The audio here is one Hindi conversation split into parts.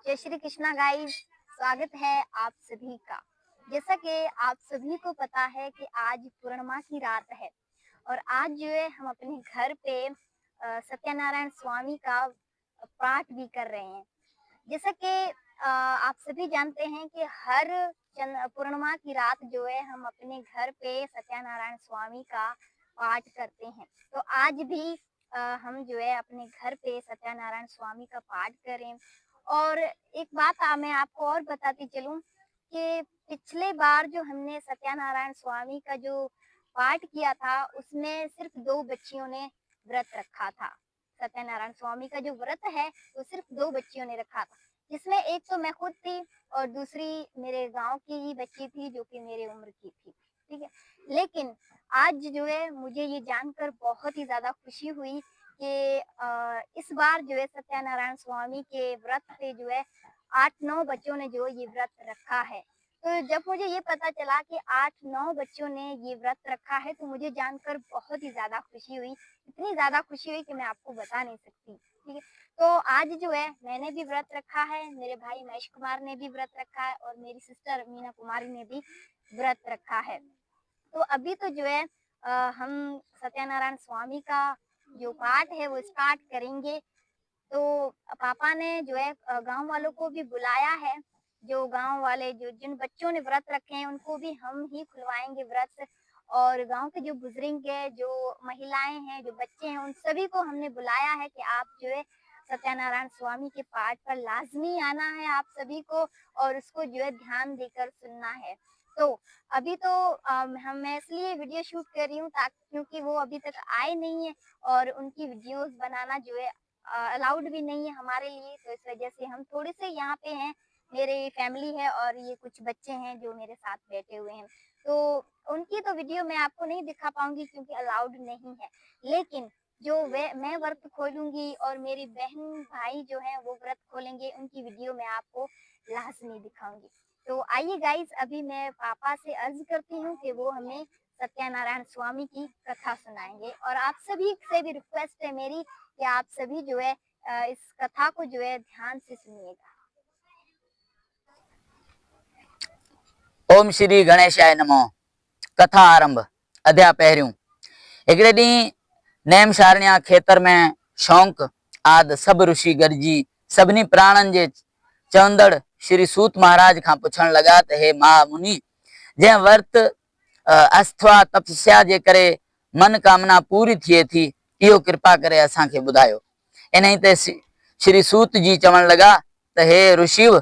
जय श्री कृष्णा गाइस, स्वागत है आप सभी का। जैसा कि आप सभी को पता है कि आज पूर्णिमा की रात है और आज जो है हम अपने घर पे सत्यनारायण स्वामी का पाठ भी कर रहे हैं। जैसा कि आप सभी जानते हैं कि हर पूर्णिमा की रात जो है हम अपने घर पे सत्यनारायण स्वामी का पाठ करते हैं। तो आज भी हम जो है अपने घर पे सत्यनारायण स्वामी का पाठ करें। और एक बात मैं आपको और बताती चलूं कि पिछले बार जो हमने सत्यनारायण स्वामी का जो पाठ किया था उसमें सिर्फ 2 बच्चियों ने व्रत रखा था। सत्यनारायण स्वामी का जो व्रत है वो सिर्फ 2 बच्चियों ने रखा था, जिसमें एक तो मैं खुद थी और दूसरी मेरे गांव की ही बच्ची थी जो कि मेरे उम्र की थी। ठीक है, लेकिन आज जो है मुझे ये जानकर बहुत ही ज्यादा खुशी हुई कि इस बार जो है सत्यनारायण स्वामी के व्रत पे जो है 8-9 बच्चों ने जो ये व्रत रखा है। तो जब मुझे ये पता चला कि 8-9 बच्चों ने ये व्रत रखा है तो मुझे जानकर बहुत ही ज्यादा खुशी हुई। इतनी ज्यादा खुशी हुई कि मैं आपको बता नहीं सकती। ठीक है, तो आज जो है मैंने भी व्रत रखा है, मेरे भाई महेश कुमार ने भी व्रत रखा है और मेरी सिस्टर मीना कुमारी ने भी व्रत रखा है। तो अभी तो जो है हम सत्यनारायण स्वामी का जो पाठ है वो स्टार्ट करेंगे। तो पापा ने जो है गांव वालों को भी बुलाया है। जो गांव वाले जो जिन बच्चों ने व्रत रखे हैं उनको भी हम ही खुलवाएंगे व्रत। और गांव के जो बुजुर्ग है, जो महिलाएं हैं, जो बच्चे हैं, उन सभी को हमने बुलाया है कि आप जो है सत्यनारायण स्वामी के पाठ पर लाजमी आना है आप सभी को और उसको जो है ध्यान देकर सुनना है। तो अभी तो मैं इसलिए वीडियो शूट कर रही हूँ ताकि क्योंकि वो अभी तक आए नहीं है और उनकी वीडियोस बनाना जो है अलाउड भी नहीं है हमारे लिए। तो इस वजह से हम थोड़े से यहाँ पे हैं, मेरी फैमिली है और ये कुछ बच्चे हैं जो मेरे साथ बैठे हुए हैं। तो उनकी तो वीडियो मैं आपको नहीं दिखा पाऊंगी क्योंकि अलाउड नहीं है, लेकिन जो वे मैं व्रत खोलूंगी और मेरी बहन भाई जो है वो व्रत खोलेंगे उनकी वीडियो मैं आपको लाजमी दिखाऊंगी। तो आइए गाइस, अभी मैं पापा से अर्ज करती हूँ कि वो हमें सत्यनारायण स्वामी की कथा सुनाएंगे और आप सभी से भी रिक्वेस्ट है मेरी कि आप सभी जो है इस कथा को जो है ध्यान से सुनिएगा। ओम श्री गणेशाय नमो। कथा आरंभ। अध्याय पहिरियों। हिकिड़े ॾींहुं नेम शारण्या खेतर में शौंक आद सब ऋषि गरजी सभिनी प्राणन जे चवंदड़ श्री सूत महाराज खां पुछण लगा त हे महामुनि, जंहिं वर्त अस्थवा तपस्या जे करे मन कामना पूरी थिए थी, इहो कृपा करे असांखे ॿुधायो। इन्ही ते श्री सूत जी चवण लगा त हे ऋषिव,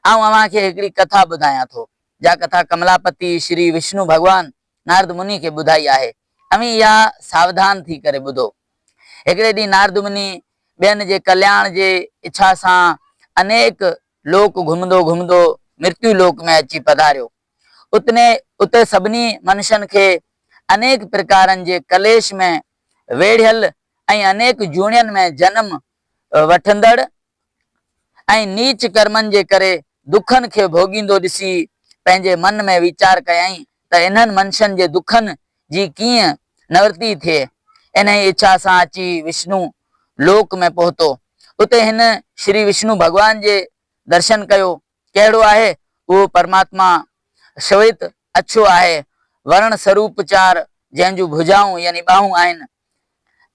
आउं अव्हांखे हिकिड़ी कथा ॿुधायां थो। जा कथा कमलापति श्री विष्णु भगवान नारद मुनि के बुधाई आहे। अमी या सावधान थी करे ॿुधो। हिकिड़े ॾींहुं नारद मुनि ॿियनि जे कल्याण जे इच्छा सां अनेक लोक घुमंदो घुमंदो मृत्यु लोक में अची पधारियो। उते सभिनी मनुष्यनि खे अनेक प्रकारनि जे कलेश में वेढ़ियल ऐं अनेक जूणियनि में जन्म वठंदड़ ऐं नीच कर्मनि जे करे दुखनि खे भोगींदो ॾिसी पंहिंजे मन में वीचार कयई त इन्हनि मनुष्यनि जे दुखनि जी कीअं निवृत्ति थिए। इन इच्छा सां अची विष्णु लोक में पहुतो। उते हिन श्री विष्णु भगवान जे दर्शन कयो। कहिड़ो आहे उहो परमात्मा श्वेत अछो आहे, वर्ण स्वरूप चार, जंहिंजूं भुजाऊं यानी बाहूं आहिनि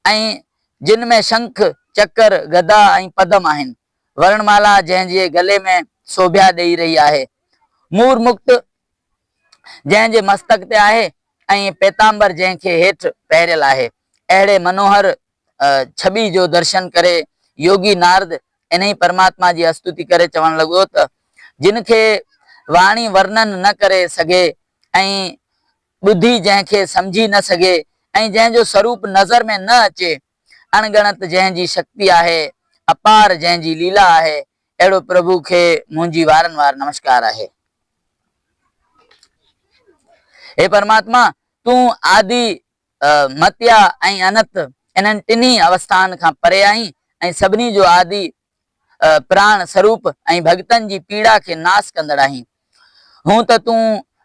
ऐं जिन में शंख चक्कर गदा ऐं पदम आहिनि। वर्णमाला जंहिंजे गले में शोभा ॾेई रही आहे। मूर मुक्त जंहिंजे मस्तक ते आहे ऐं पैतांबर जंहिंखे हेठि पहिरियल आहे। अहिड़े मनोहर छवि जो दर्शन करे योगी नारद इन्ही परमात्मा जी स्तुति करे चवण लॻो त जिनखे वाणी वर्णन न करे सघे ऐं बुद्धि जंहिंखे समझी न सघे ऐं जंहिंजो स्वरूप नज़र में न अचे, अणगणत जंहिंजी शक्ति आहे, अपार जंहिंजी लीला आहे, अहिड़ो प्रभु खे मुंहिंजी वारंवार नमस्कार आहे। हे परमात्मा, तू आदि मत्या ऐं अनंत इन्हनि टिन्ही अवस्थान खां परे आहीं ऐं सभिनी जो आदि प्राण स्वरूप ऐं भगतनि जी पीड़ा खे नाश कंदड़ आहीं। हूं त तू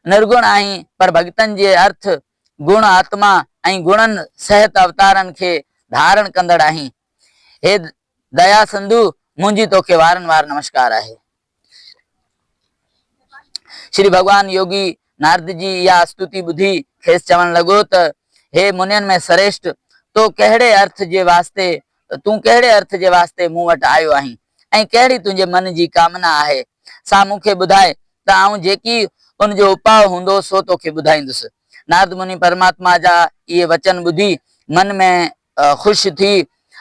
निर्गुण आहीं, पर भगतनि जे अर्थ गुण आत्मा ऐं गुणनि सहित अवतारनि खे धारण कंदड़ आहीं। हे दया सिंधु, मुंहिंजी तोखे वारंवार नमस्कार आहे। श्री भगवान योगी नारद जी या स्तुति बुधी खेस चवण लगो त हे मुनियन में श्रेष्ठ तो कहिड़े अर्थ जे वास्ते तूं कहिड़े अर्थ जे वास्ते मूं वटि आयो आहीं ऐं कहिड़ी तुंहिंजे मन जी कामना आहे सा मूंखे ॿुधाए त आऊं जेकी उन जो उपाउ हूंदो सो तोखे ॿुधाईंदुसि। नारद मुनि परमात्मा जा इहे वचन ॿुधी मन में ख़ुशि थी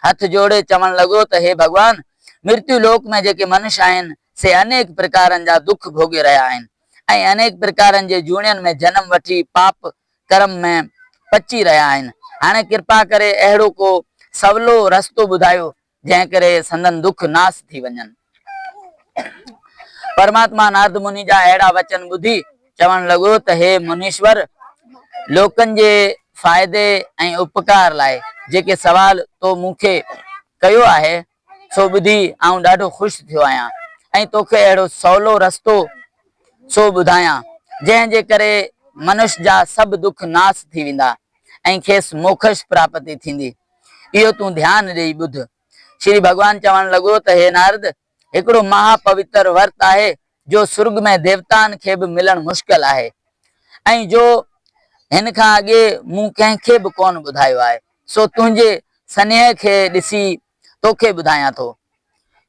हथ जोड़े चवण लॻो त हे भगवान मृत्यु लोक में जेके मनुष्य आहिनि से अनेक प्रकारनि जा दुख भोगे रहिया आहिनि ऐं अनेक प्रकारनि जे जूणियनि में जन्म वठी पाप कर्म में पची रहिया आहिनि। हाणे कृपा करे अहिड़ो को सवलो रस्तो ॿुधायो जंहिं करे संदन दुख नास थी वञनि। परमात्मा नारद मुनि जा अहिड़ा वचन ॿुधी चवण लॻो त हे मुनीश्वर लोकनि जे फ़ाइदे ऐं उपकार लाइ जेके सवाल तो मूंखे कयो आहे सो ॿुधी आऊं ॾाढो ख़ुशि थियो आहियां ऐं तोखे अहिड़ो सवलो रस्तो सो ॿुधायां जंहिं जे करे मनुष्य जा सभु दुख नास थी वेंदा ऐं खेसि मोक्ष प्राप्ति थींदी। इहो तूं ध्यानु ॾेई ॿुध। श्री भगवान चवण लॻो त हे नारद हिकिड़ो महापवित्र वर्त आहे जो स्वर्ग में देवताउनि खे बि मिलणु मुश्किल आहे ऐं जो हिन खां अॻे मूं कंहिंखे बि कोन ॿुधायो आहे सो तुंहिंजे स्नेह खे ॾिसी तोखे ॿुधायां थो।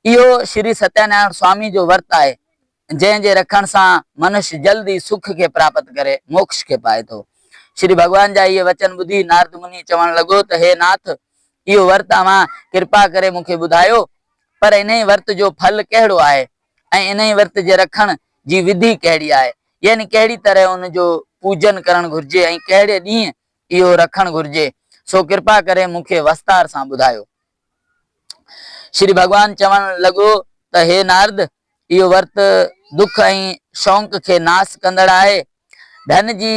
इहो श्री सत्यनारायण स्वामी जो वर्त आहे जंहिं जे रखण सां मनुष्य जल्दी सुख के प्राप्त करे मोक्ष के पाए थो। श्री भगवान जा इहे वचन ॿुधी नारद मुनि चवण लॻो त हे नाथ इहो वर्त अवां कृपा करे मूंखे ॿुधायो पर इन वर्त जो फल कहिड़ो आहे ऐं इन वर्त जे रखण जी विधि कहिड़ी आहे यानी कहिड़ी तरह उन जो पूजन करणु घुर्जे ऐं कहिड़े ॾींहुं इहो रखणु घुर्जे सो कृपा करे मूंखे विस्तार सां ॿुधायो। श्री भगवान चवण लॻो त हे नारद इहो वर्त दुख ऐं शौक़ खे नाश कंदड़ आहे धन जी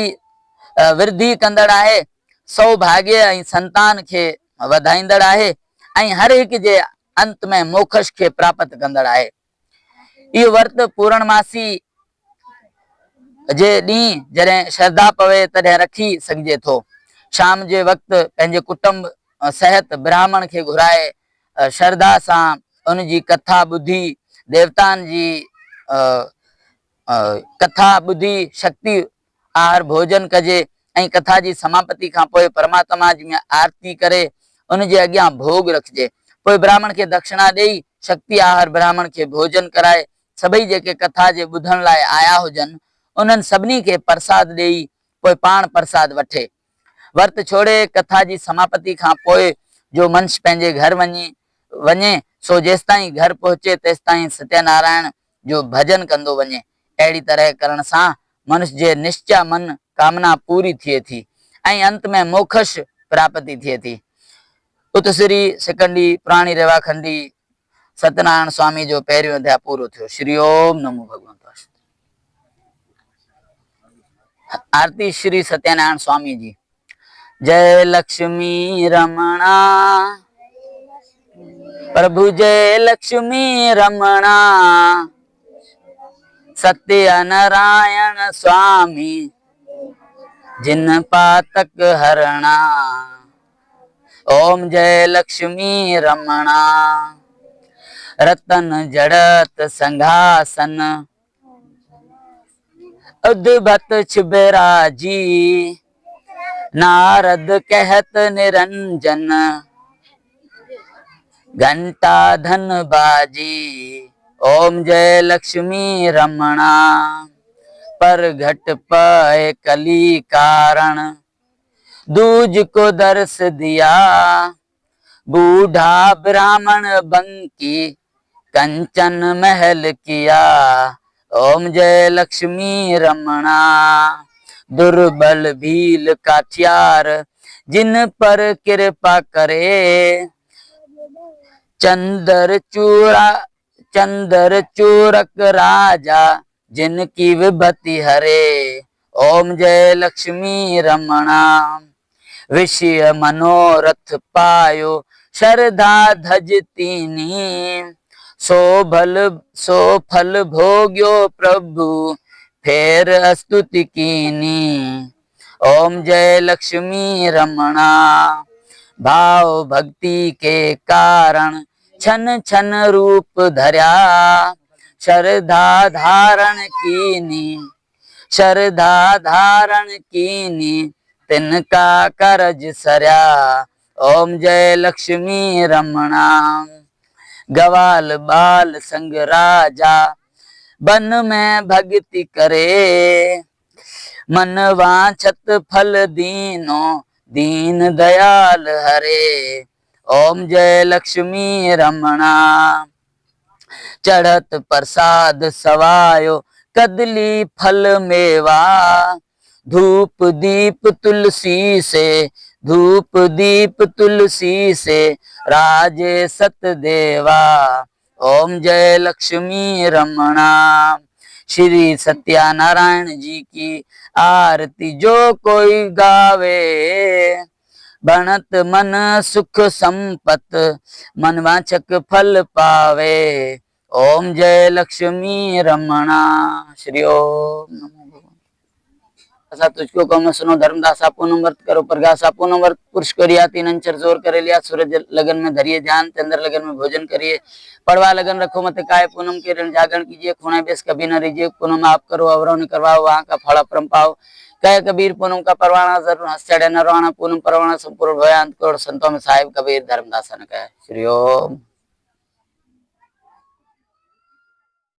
वृद्धि कंदड़ आहे सौभाग्य ऐं संतान खे वधाईंदड़ आहे ऐं हर हिक जे अंत में मोक्ष खे प्राप्त कंदड़ आहे। इहो वर्त पूर्णमासी जे ॾींहुं जॾहिं श्रद्धा पवे तॾहिं रखी सघिजे थो। शाम जे वक़्तु पंहिंजे कुटुंब सहित ब्राह्मण खे घुराए श्रद्धा सां उन जी कथा ॿुधी देवताउनि जी कथा ॿुधी शक्ति आहार भोजन कजे ऐं कथा जी समाप्ति खां पोइ परमात्मा जी में आरती करे उन जे अॻियां भोग रखिजे। पोइ ब्राह्मण खे दक्षिणा ॾेई शक्ति आहार ब्राह्मण खे भोजन कराए सभई जेके कथा जे ॿुधण लाइ आया हुजनि उन्हनि सभिनी खे प्रसाद ॾेई पोइ पाण प्रसाद वठे। वर्त छोड़े कथा जी समाप्ति खां पोइ जो मनुष्य पंहिंजे घर वञे सो जेसिताईं घर पहुचे तेसिताईं सत्यनारायण जो भजन कंदो वञे। अहिड़ी तरह करण सां मनुष्य जे निश्चय मन कामना पूरी थिए थी ऐं अंत में मोक्ष प्राप्ति थिए थी। उत श्री सिकंडी पुराणी रेवाखंडी सत्यनारायण स्वामी जो पहिरियों अध्याय पूरो थियो। श्री ओम नमो भगवंत। आरती श्री सत्यनारायण स्वामी जी। जय लक्ष्मी रमणा प्रभु जय लक्ष्मी रमणा सत्य नारायण स्वामी जिन पातक हरणा। ओम जय लक्ष्मी रमणा रतन जड़त संघासन उद्भत छिबराजी नारद कहत निरंजन घंटा धन बाजी। ओम जय लक्ष्मी रमणा पर घट पाए कली कारण दूज को दर्श दिया बूढ़ा ब्राह्मण बंकी कंचन महल किया। ओम जय लक्ष्मी रमणा दुर्बल भील काठियार जिन पर कृपा करे चंदर चूरक राजा जिनकी विभति हरे। ओम जय लक्ष्मी रमणा विषय मनोरथ पायो श्रद्धा धजतीनी सो फल भोग्यो प्रभु फेर स्तुति कीनी। ओम जय लक्ष्मी रमणा भाव भक्ति के कारण छन छन रूप धर्या श्रद्धा धारण कीनी श्रद्धा धारण कीनी तिनका करज सरया। ओम जय लक्ष्मी रमणा। ग्वाल बाल संग राजा बन में भक्ति करे। मन वांछत फल दीनो दीन दयाल हरे। ओम जय लक्ष्मी रमणा। चढ़त प्रसाद सवायो कदली फल मेवा। धूप दीप तुलसी से धूप दीप तुलसी से राजे सतदेवा। ओम जय लक्ष्मी रमणा। श्री सत्यानारायण जी की आरती जो कोई गावे। बनत मन सुख संपत मन वांछक फल पावे। ओम जय लक्ष्मी रमणा। श्री ओम नमो भगवान। तुझको कम सुनो धर्मदासा पूनम व्रत करो प्रगासा पूनम व्रत पुरुष करिया तीन अंचर जोर करे लिया। सूरज लगन में धरिए ध्यान चंद्र लगन में भोजन करिए। पड़वा लगन रखो मत काय पूनम के ऋण जागरण कीजिए। खूणा बेस कभी न रहिए। पूनम आप करो अवरो न करवाओ वहां का फल अपरम पाओ। कह कबीर पूनम का परवाना जरूर हंस चढ़े नरवाना। पूनम परवाना संपूर्ण भयांत करोड़ संतों में साहिब कबीर धर्मदासा ने कहा। श्री ओम।